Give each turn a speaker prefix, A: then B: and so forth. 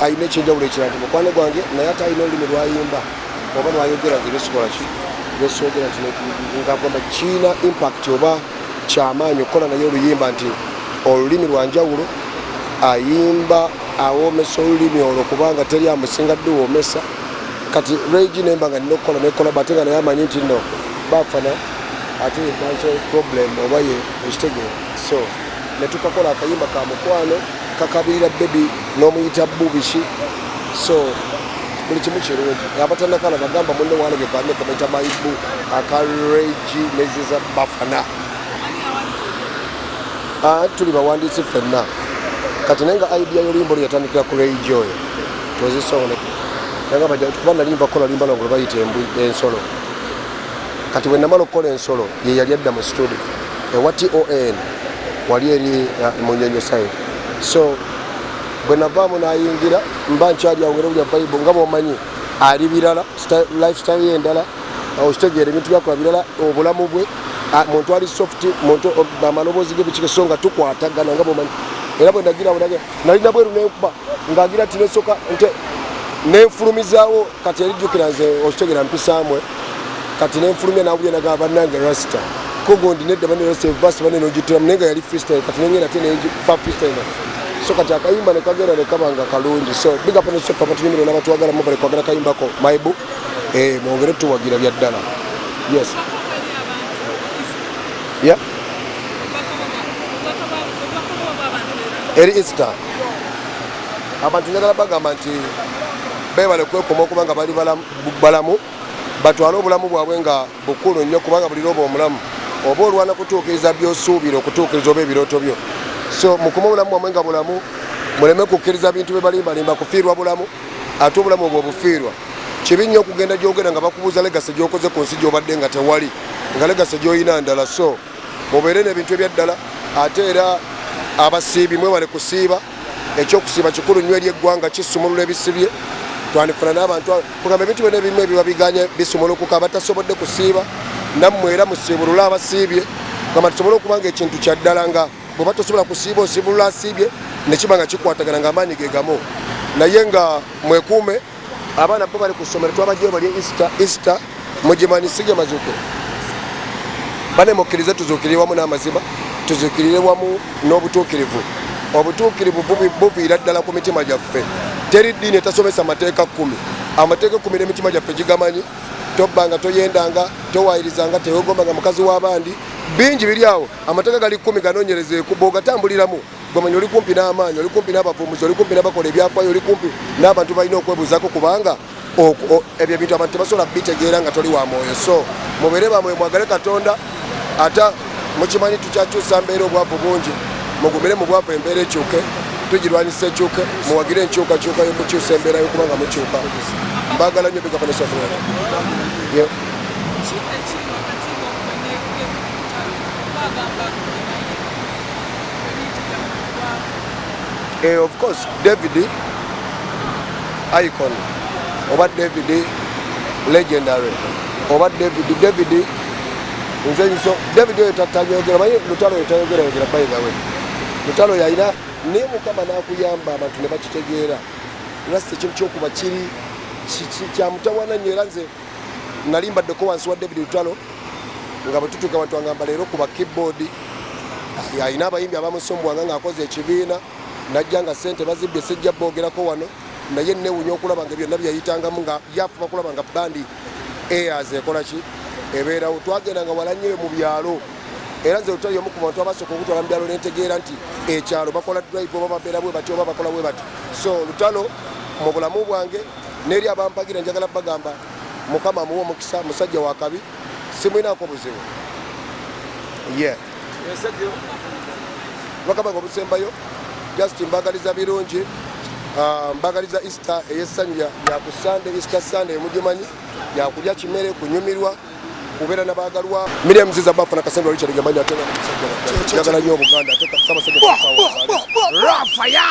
A: ayina ekyenjawulo ekirala nti mukwano gwange naye ate ayina olulimi lwayimba oba lwayogera nti lwesikola ki lwesogera nti ngagamba kiina impact oba kyamaanyi okukola naye oluyimba nti olulimi lwanjawulo ayimba awoomesa olulimi olwo kubanga teri amusinga dde woomesa kati regi nemba nga nina okukola nekola bate nga naye amanyi nti no bafana ate financial problem oba ye ekitegeera so netukakola akayimba ka mukwano kakabirira bebi n'omuyita bubishi so buli kimu kirungi abatanakala bagamba munne wange kane kameta mayibu akareji neziza bafana tuli bawandiisi ffenna kati nenga idea y'oluyimba olwo yatandikira ku reji oyo tozisonga kuba nalimba kola limba longo bayita ensolo kati bwe namala okukola ensolo ye yali adda mu studio ewati on wali eri munyonyo side so bwe navaamu nayingira mba nkyali awongera bulya bible nga bwomanyi ali birala lifestyle y'endala okitegeera ebintu byakola birala obulamu bwe muntu ali soft muntu amaloboozi ge bikikesonga tukwatagana nga bwomanyi era bwe ndagira nalina bweru nenkuba ngaagira ti nesoka nte nenfulumizaawo kati erijjukira nze okitegeera mpisaamwe kati nenfulumya nawulya nagamba bannange rasta kogondi nedda bane rasta evasi bane nogitiramu naye nga yali freestyle kati nenyera te nepa freestyle so kati akayimba nekagenda nekabanga kalungi so big up nesofa abatunyumire n'abatwagala mubale kwagala kayimbako maibu mwongere tuwagira bya ddala yes yeah eri Easter abantu njagala bagamba nti bebale kwekoma okuba nga bali balamu batwala obulamu bwabwe nga bukulu nnyo kubanga buli lwoba omulamu oba olwana kutuukiriza byosuubira okutuukiriza oba ebirooto byo so mukuma obulamu bwamwe nga bulamu muleme kukkiriza bintu bye balimbalimba kufiirwa bulamu ate obulamu obwo obufiirwa kibi nnyo okugenda gyogenda nga bakubuuza legase gyokoze ku nsi gyobadde nga tewali nga legase gyoyina ndala so mubeere n'ebintu ebyaddala ate era abasiibi mwebale kusiiba ekyokusiiba kikulu nnyo eri eggwanga kisumulula ebisibye twanifuna n'abantu kugamba ebintu byonna ebimu ebiba biganye bisumulukuka abatasobodde kusiiba nammwe era musiibulule abasiibye gamba tusobole okuba nga ekintu kya ddala nga bweba tosobola kusiiba osiibulula asiibye nekiba nga kikwatagana nga amaanyi ge gamu naye nga mwekuume abaana bo bali ku ssomero twabajjayo bali Easter mugimanyi sige mazuukiro bane mukkirize tuzuukirire wamu n'amazima tuzuukirire wamu n'obutuukirivu obutuukirivu buviira ddala ku mitima gyaffe teri ddiini etasomesa amateeka 10 amateeka 10 n'emitima gyaffe gigamanyi tobbanga toyendanga towaayirizanga tewegombanga mukazi w'abandi bingi biri awo amateeka gali 10 ganoonyereze bw'ogatambuliramu gwemanyi oli kumpi n'amaanyi oli kumpi n'abavumuzi oli kumpi n'abakola ebyafaayo oli kumpi n'abantu balina okwebuuzaako kubanga ebyo ebintu abantu tebasobola bitegeera nga toli wa mwoyo so mubeere bamwoyo mwagale Katonda ate mukimanyi tukyakyusa mbeera obwavu bungi mugumire mu bwavu embeera ekyuke tugirwanyisa ekyuke muwagire enkyukakyuka y'okukyusa embeera y'okubanga mukyuka mbagala nnyo bigapa nesafuna of course David icon oba David legendary oba David nzenyiso David oyo tatanyogera baye Lutalo yatayogera by the way Lutalo yayina ne Mukama nakuyamba abantu ne bakitegeera rasta ekintu kyokuba kiri kyamutawana nnyo era nze nalimbaddeko wansi wa David Lutalo nga bwetutuuka abantu angamba leero kuba keyboard yayina abayimbi abamusombwanga ng'akoze ekibiina najja nga ssente bazibbye sejja boogerako wano naye newunya okulaba nga byonna byayitangamu nga yafuba kulaba nga bandi airs ekola ki ebeerawo twagendanga wala nnyo mu byalo era nze Lutalo y'omu ku bantu abasooka okutwala mu byalo nentegeera nti ekyalo bakola drive oba babeera bwe bati oba bakola bwe bati so Lutalo mu bulamu bwange n'eri abampagira njagala bagamba Mukama amuwa omukisa musajja wa kabi simwinaako buzibu lwakabanga obusembayo just mbagaliza birungi mbagaliza Easter ey'essanyu ya ku Sunday Easter Sunday mugimanyi yakulya kimere kunyumirwa kubeera n'abaagalwa Miriam Ziza bafuna kasendo Richard Gamanya atenga musajja njagala nnyo Obuganda ateka kusaba sajja Rafaya